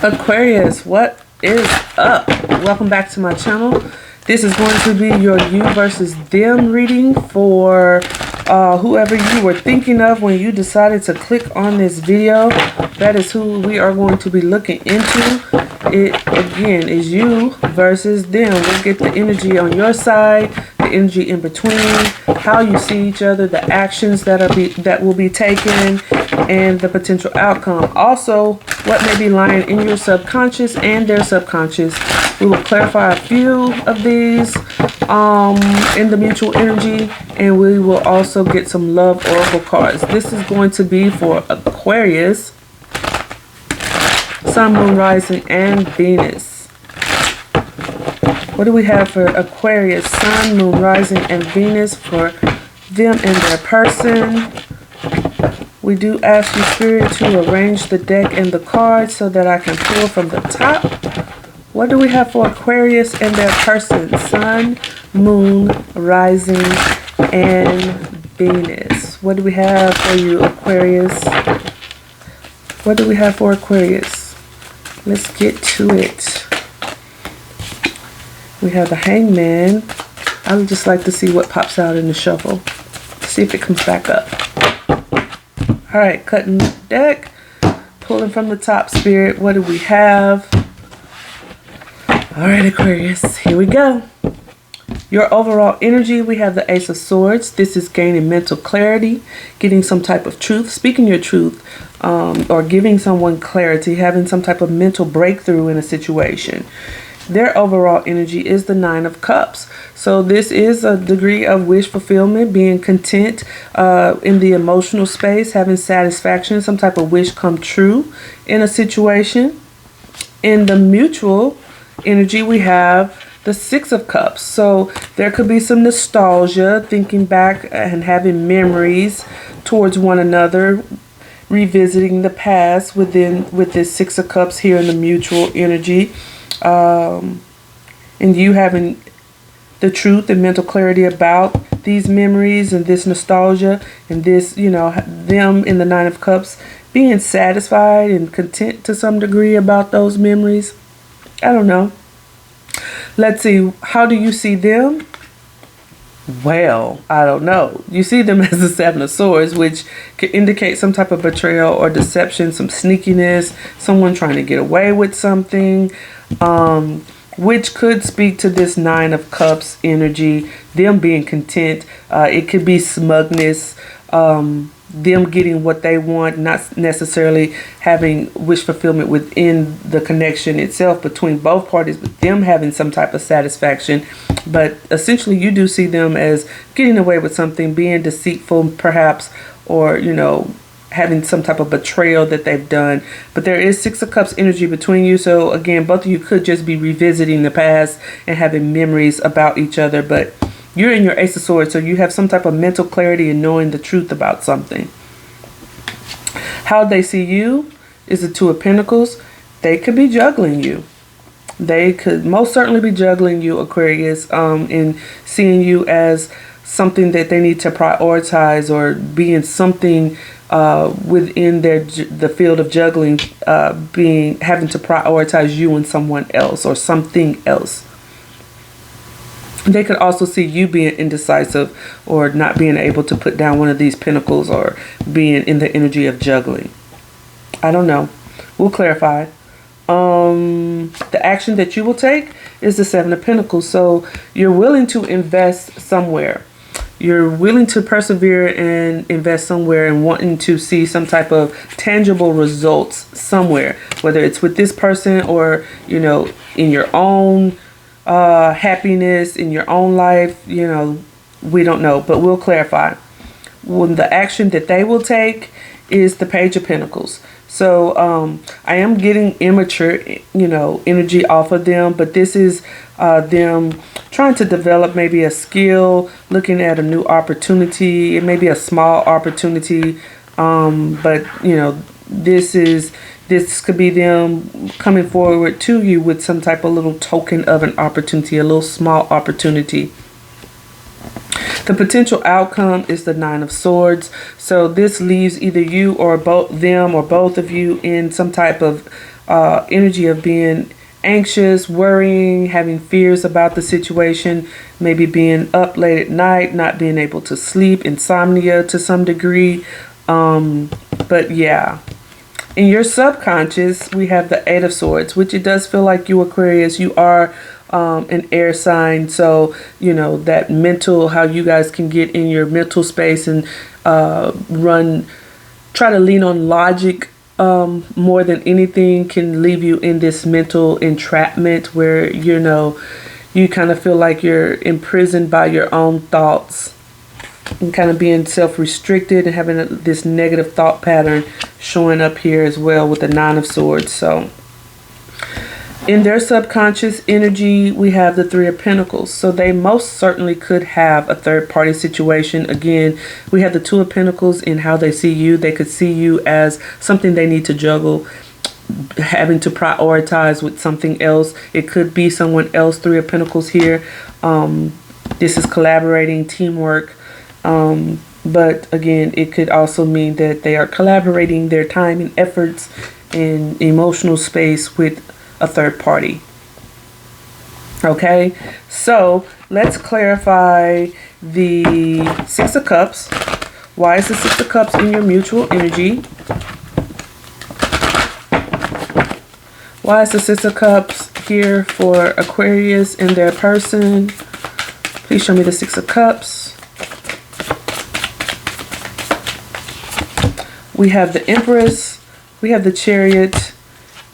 Aquarius, what is up? Welcome back to my channel. This is going to be your you versus them reading for whoever you were thinking of when you decided to click on this video. That is who we are going to be looking into. It again is you versus them. We'll get the energy on your side, the energy in between, how you see each other, the actions that will be taken, and the potential outcome. Also, what may be lying in your subconscious and their subconscious. We will clarify a few of these in the mutual energy, and we will also get some love oracle cards. This is going to be for Aquarius, Sun, Moon, Rising, and Venus. What do we have for Aquarius, Sun, Moon, Rising, and Venus for them and their person? We do ask you, Spirit, to arrange the deck and the cards so that I can pull from the top. What do we have for Aquarius and their person? Sun, Moon, Rising, and Venus. What do we have for you, Aquarius? What do we have for Aquarius? Let's get to it. We have the Hangman. I would just like to see what pops out in the shuffle. See if it comes back up. Alright, cutting the deck. Pulling from the top, Spirit. What do we have? Alright, Aquarius. Here we go. Your overall energy, we have the Ace of Swords. This is gaining mental clarity, getting some type of truth, speaking your truth, or giving someone clarity, having some type of mental breakthrough in a situation. Their overall energy is the Nine of Cups. So this is a degree of wish fulfillment, being content in the emotional space, having satisfaction, some type of wish come true in a situation. In the mutual energy, we have the Six of Cups. So there could be some nostalgia, thinking back and having memories towards one another, revisiting the past with this Six of Cups here in the mutual energy. And you having the truth and mental clarity about these memories and this nostalgia and this, you know, them in the Nine of Cups being satisfied and content to some degree about those memories. I don't know. Let's see. How do you see them? Well, I don't know. You see them as the Seven of Swords, which could indicate some type of betrayal or deception, some sneakiness, someone trying to get away with something, which could speak to this Nine of Cups energy, them being content. It could be smugness, them getting what they want, not necessarily having wish fulfillment within the connection itself between both parties, but them having some type of satisfaction. But essentially you do see them as getting away with something, being deceitful perhaps, or, you know, having some type of betrayal that they've done. But there is Six of Cups energy between you. So again, both of you could just be revisiting the past and having memories about each other. But you're in your Ace of Swords, so you have some type of mental clarity and knowing the truth about something. How they see you is the Two of Pentacles. They could be juggling you. They could most certainly be juggling you, Aquarius, and seeing you as something that they need to prioritize, or being something within the field of juggling, having to prioritize you and someone else or something else. They could also see you being indecisive or not being able to put down one of these pentacles, or being in the energy of juggling. I don't know. We'll clarify. The action that you will take is the Seven of Pentacles. So you're willing to invest somewhere. You're willing to persevere and invest somewhere, and wanting to see some type of tangible results somewhere, whether it's with this person or, you know, in your own happiness, in your own life. You know, we don't know, but we'll clarify. When the action that they will take is the Page of Pentacles. So I am getting immature, you know, energy off of them, but this is them trying to develop maybe a skill, looking at a new opportunity. It may be a small opportunity, but you know, this could be them coming forward to you with some type of little token of an opportunity, a little small opportunity. The potential outcome is the Nine of Swords. So this leaves either you or both them or both of you in some type of energy of being anxious, worrying, having fears about the situation, maybe being up late at night, not being able to sleep, insomnia to some degree. But yeah, in your subconscious, we have the Eight of Swords, which it does feel like you, Aquarius, you are an air sign. So, you know, that mental, how you guys can get in your mental space and try to lean on logic more than anything, can leave you in this mental entrapment where, you know, you kind of feel like you're imprisoned by your own thoughts and kind of being self-restricted and having this negative thought pattern showing up here as well with the Nine of Swords. So in their subconscious energy, we have the Three of Pentacles. So they most certainly could have a third party situation. Again, we have the Two of Pentacles in how they see you. They could see you as something they need to juggle, having to prioritize with something else. It could be someone else. Three of Pentacles here. This is collaborating, teamwork. But again, it could also mean that they are collaborating their time and efforts and emotional space with a third party. Okay, so let's clarify the Six of Cups. Why is the Six of Cups in your mutual energy? Why is the Six of Cups here for Aquarius and their person? Please show me the Six of Cups. We have the Empress, we have the Chariot,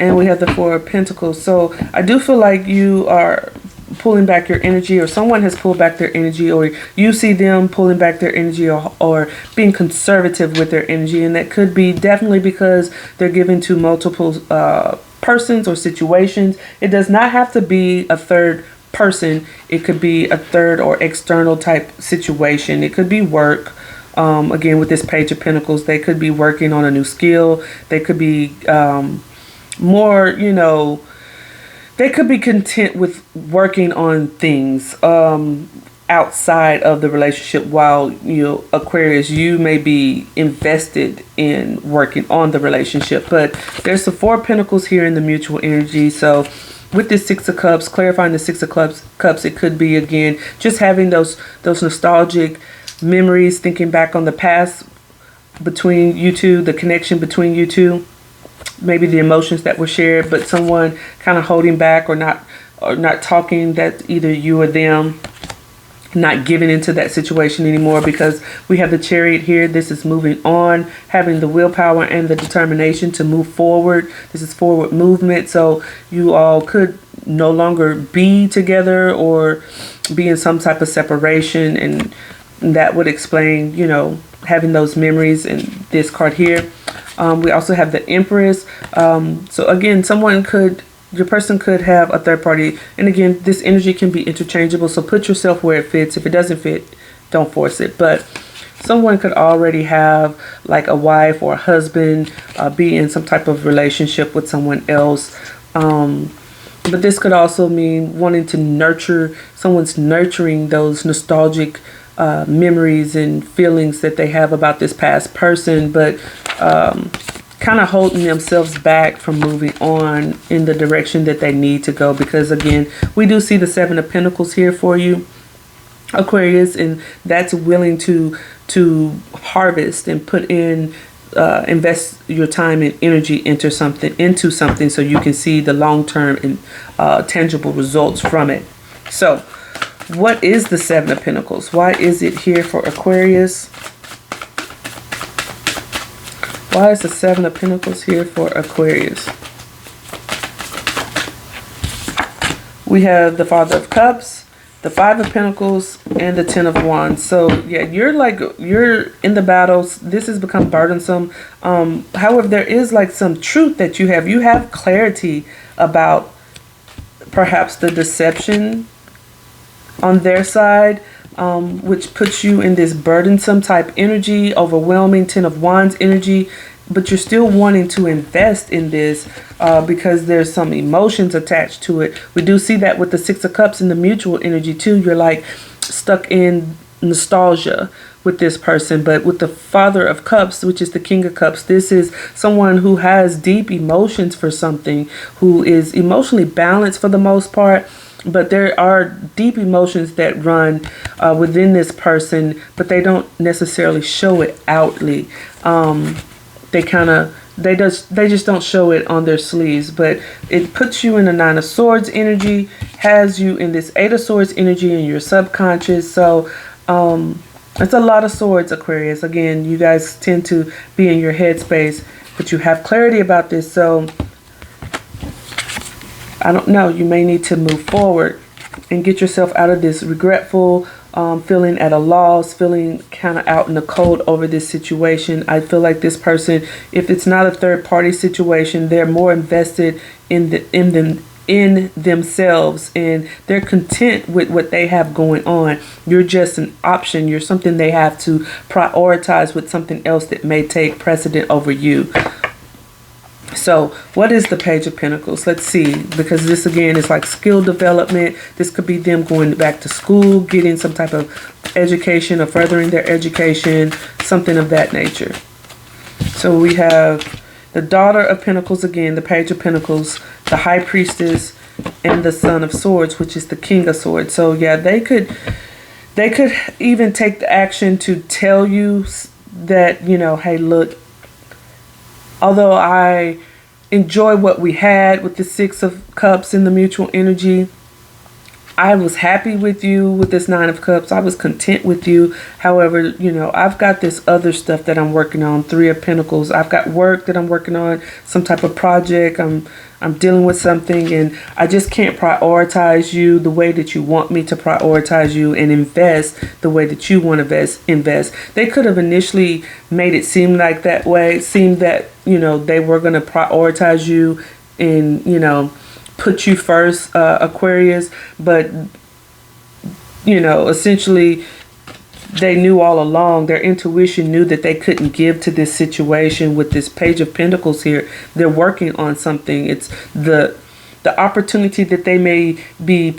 and we have the Four of Pentacles. So I do feel like you are pulling back your energy, or someone has pulled back their energy, or you see them pulling back their energy, or being conservative with their energy. And that could be definitely because they're given to multiple persons or situations. It does not have to be a third person. It could be a third or external type situation. It could be work. Again, with this Page of Pentacles, they could be working on a new skill. They could be more, you know, they could be content with working on things outside of the relationship, while, you know, Aquarius, you may be invested in working on the relationship. But there's the Four of Pentacles here in the mutual energy. So with this Six of Cups, clarifying the Six of Cups, it could be, again, just having those nostalgic memories, thinking back on the past between you two, the connection between you two, maybe the emotions that were shared, but someone kind of holding back or not talking, that either you or them, not giving into that situation anymore, because we have the Chariot here. This is moving on, having the willpower and the determination to move forward. This is forward movement. So you all could no longer be together or be in some type of separation, and that would explain, you know, having those memories in this card here. We also have the Empress. So again, your person could have a third party. And again, this energy can be interchangeable. So put yourself where it fits. If it doesn't fit, don't force it. But someone could already have like a wife or a husband, be in some type of relationship with someone else. But this could also mean wanting to nurture, someone's nurturing those nostalgic memories and feelings that they have about this past person, but kind of holding themselves back from moving on in the direction that they need to go. Because again, we do see the Seven of Pentacles here for you, Aquarius, and that's willing to harvest and put in, invest your time and energy into something so you can see the long-term and tangible results from it. So what is the Seven of Pentacles? Why is it here for Aquarius? Why is the Seven of Pentacles here for Aquarius? We have the Father of Cups, the Five of Pentacles, and the Ten of Wands. So yeah, you're in the battles. This has become burdensome. However, there is like some truth that you have clarity about perhaps the deception on their side, which puts you in this burdensome type energy, overwhelming Ten of Wands energy, but you're still wanting to invest in this because there's some emotions attached to it. We do see that with the Six of Cups in the mutual energy too. You're like stuck in nostalgia with this person. But with the Father of Cups, which is the King of Cups, this is someone who has deep emotions for something, who is emotionally balanced for the most part. But there are deep emotions that run within this person, but they don't necessarily show it outly. They just don't show it on their sleeves. But it puts you in the Nine of Swords energy, has you in this Eight of Swords energy in your subconscious. So it's a lot of swords, Aquarius. Again, you guys tend to be in your headspace, but you have clarity about this. So I don't know, you may need to move forward and get yourself out of this regretful feeling at a loss, feeling kind of out in the cold over this situation. I feel like this person, if it's not a third party situation, they're more invested in themselves, and they're content with what they have going on. You're just an option. You're something they have to prioritize with something else that may take precedent over you. So what is the Page of Pentacles? Let's see, because this again is like skill development. This could be them going back to school, getting some type of education or furthering their education, something of that nature. So we have the Daughter of Pentacles again, the Page of Pentacles, the High Priestess, and the Son of Swords, which is the King of Swords. So yeah, they could even take the action to tell you that, you know, hey, look, although I enjoy what we had with the Six of Cups in the mutual energy, I was happy with you with this Nine of Cups. I was content with you. However, you know, I've got this other stuff that I'm working on. Three of Pentacles. I've got work that I'm working on, some type of project. I'm dealing with something, and I just can't prioritize you the way that you want me to prioritize you and invest the way that you want to invest. They could have initially made it seem like that way, seemed that, you know, they were going to prioritize you and, you know, put you first, Aquarius, but, you know, essentially they knew all along, their intuition knew that they couldn't give to this situation with this Page of Pentacles here. They're working on something. It's the opportunity that they may be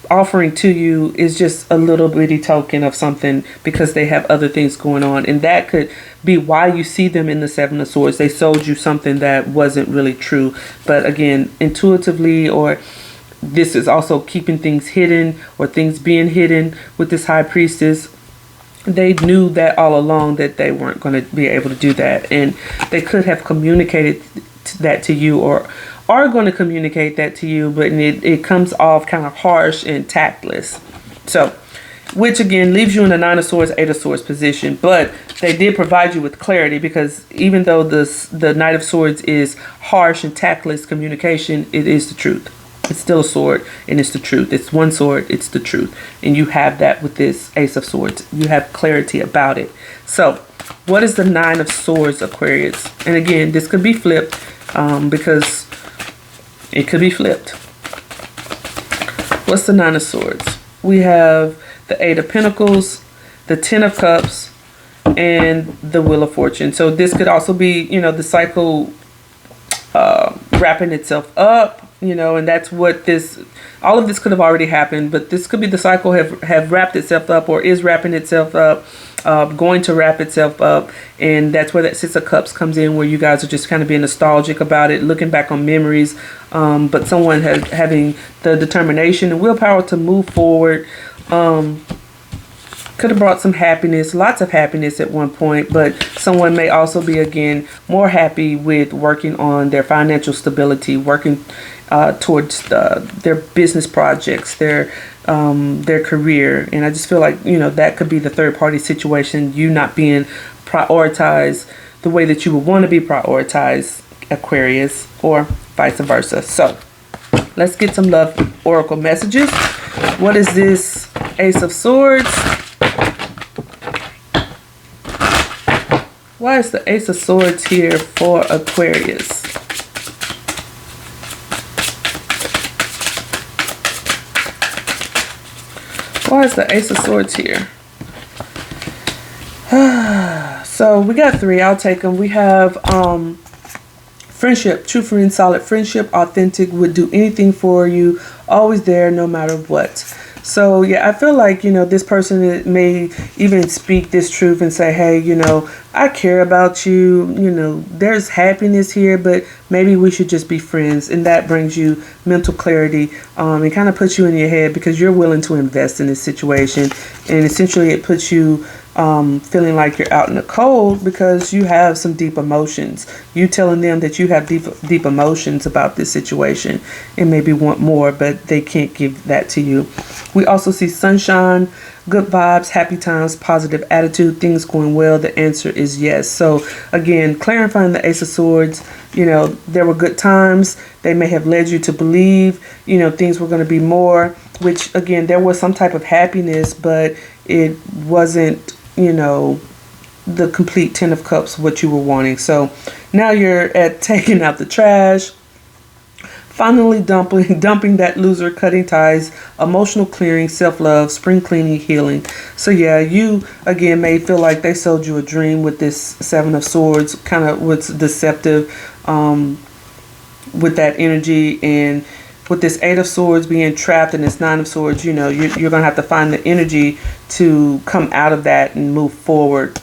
offering to you is just a little bitty token of something, because they have other things going on, and that could be why you see them in the Seven of Swords. They sold you something that wasn't really true. But again, intuitively, or this is also keeping things hidden, or things being hidden with this High Priestess. They knew that all along that they weren't going to be able to do that, and they could have communicated that to you, or are going to communicate that to you, but it comes off kind of harsh and tactless. So, which again leaves you in a Nine of Swords, Eight of Swords position. But they did provide you with clarity, because even though the Knight of Swords is harsh and tactless communication, it is the truth. It's still a sword, and it's the truth. It's one sword, it's the truth. And you have that with this Ace of Swords. You have clarity about it. So, what is the Nine of Swords, Aquarius? And again, this could be flipped, because it could be flipped. What's the Nine of Swords? We have the Eight of Pentacles, the Ten of Cups, and the Wheel of Fortune. So this could also be, you know, the cycle wrapping itself up, you know, and that's what this, all of this could have already happened, but this could be the cycle have wrapped itself up, or is wrapping itself up, going to wrap itself up. And that's where that Six of Cups comes in, where you guys are just kind of being nostalgic about it, looking back on memories, but someone having the determination and willpower to move forward. Could have brought some happiness, lots of happiness at one point, but someone may also be, again, more happy with working on their financial stability, working towards their business projects, their career. And I just feel like, you know, that could be the third party situation, you not being prioritized the way that you would want to be prioritized, Aquarius, or vice versa. So let's get some love oracle messages. What is this Ace of Swords? Why is the Ace of Swords here for Aquarius? Why is the Ace of Swords here? So we got three. I'll take them. We have friendship, true friend, solid friendship, authentic, would do anything for you, always there no matter what. So yeah, I feel like, this person may even speak this truth and say, hey, I care about you, there's happiness here, but maybe we should just be friends. And that brings you mental clarity, and kind of puts you in your head because you're willing to invest in this situation. And essentially it puts you feeling like you're out in the cold because you have some deep emotions. You telling them that you have deep emotions about this situation and maybe want more, but they can't give that to you. We also see sunshine, good vibes, happy times, positive attitude, things going well. The answer is yes. So again, clarifying the Ace of Swords, there were good times. They may have led you to believe, things were going to be more, which again, there was some type of happiness, but it wasn't, the complete 10 of Cups, what you were wanting. So now you're at taking out the trash, finally dumping that loser, cutting ties, emotional clearing, self-love, spring cleaning, healing. So yeah, you again may feel like they sold you a dream with this 7 of Swords, kind of what's deceptive with that energy. And with this 8 of Swords being trapped in this 9 of Swords, you're going to have to find the energy to come out of that and move forward.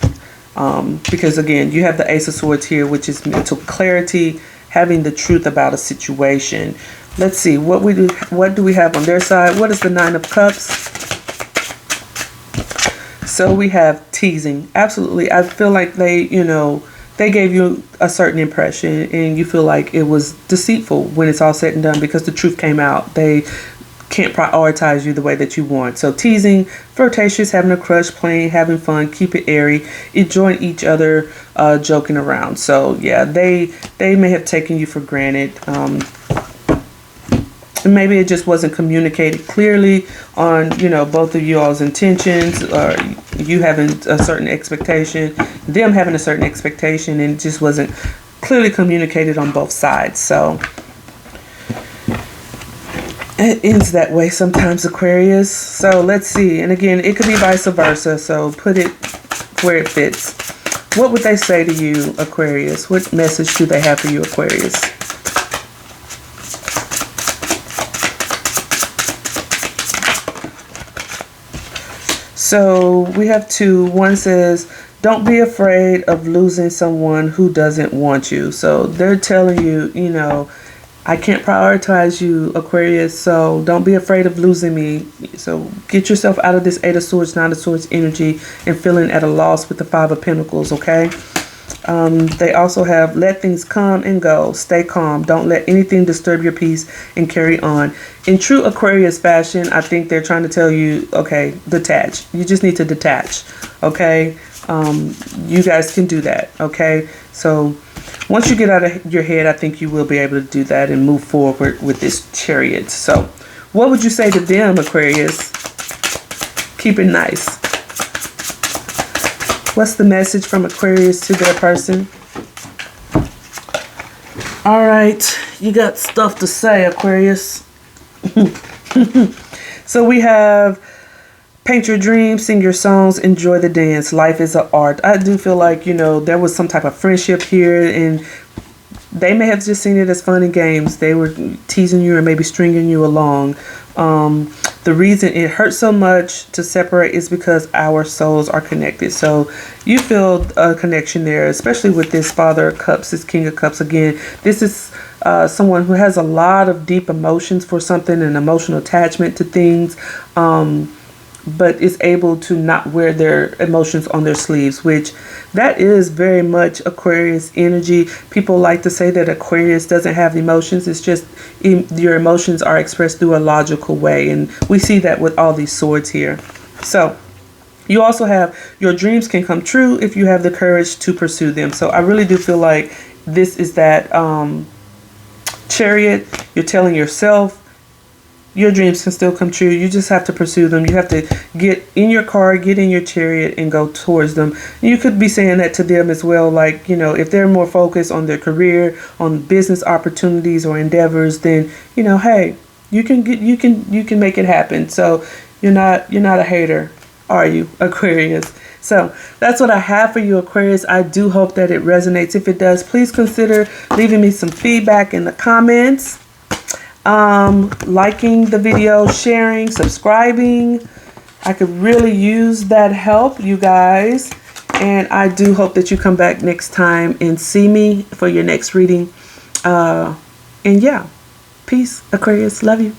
Because again, you have the Ace of Swords here, which is mental clarity, having the truth about a situation. Let's see, what do we have on their side? What is the 9 of Cups? So we have teasing. Absolutely. I feel like they gave you a certain impression and you feel like it was deceitful when it's all said and done because the truth came out. They can't prioritize you the way that you want. So teasing, flirtatious, having a crush, playing, having fun, keep it airy, enjoying each other, joking around. So yeah, they may have taken you for granted. And maybe it just wasn't communicated clearly on, both of you all's intentions, or you having a certain expectation, them having a certain expectation, and it just wasn't clearly communicated on both sides. So it ends that way sometimes, Aquarius. So let's see. And again, it could be vice versa. So put it where it fits. What would they say to you, Aquarius? What message do they have for you, Aquarius? So we have 2. One says, don't be afraid of losing someone who doesn't want you. So they're telling you, I can't prioritize you, Aquarius, so don't be afraid of losing me. So get yourself out of this 8 of Swords, 9 of Swords energy and feeling at a loss with the 5 of Pentacles, okay? They also have let things come and go. Stay calm. Don't let anything disturb your peace and carry on. In true Aquarius fashion, I think they're trying to tell you, okay, detach. You just need to detach, okay? You guys can do that, okay? So once you get out of your head, I think you will be able to do that and move forward with this Chariot. So what would you say to them, Aquarius? Keep it nice. What's the message from Aquarius to their person? All right, you got stuff to say, Aquarius. So we have paint your dreams, sing your songs, enjoy the dance. Life is an art. I do feel like, there was some type of friendship here, and they may have just seen it as fun and games. They were teasing you or maybe stringing you along. The reason it hurts so much to separate is because our souls are connected. So you feel a connection there, especially with this Father of Cups, this King of Cups. Again, this is someone who has a lot of deep emotions for something, an emotional attachment to things, but is able to not wear their emotions on their sleeves, which that is very much Aquarius energy. People like to say that Aquarius doesn't have emotions. It's just your emotions are expressed through a logical way. And we see that with all these swords here. So you also have your dreams can come true if you have the courage to pursue them. So I really do feel like this is that Chariot. You're telling yourself, your dreams can still come true. You just have to pursue them. You have to get in your car, get in your chariot, and go towards them. You could be saying that to them as well. Like, if they're more focused on their career, on business opportunities or endeavors, then, hey, you can make it happen. So you're not a hater, are you, Aquarius? So that's what I have for you, Aquarius. I do hope that it resonates. If it does, please consider leaving me some feedback in the comments. liking the video, sharing, subscribing. I could really use that help, you guys. And I do hope that you come back next time and see me for your next reading. And yeah, peace, Aquarius. Love you.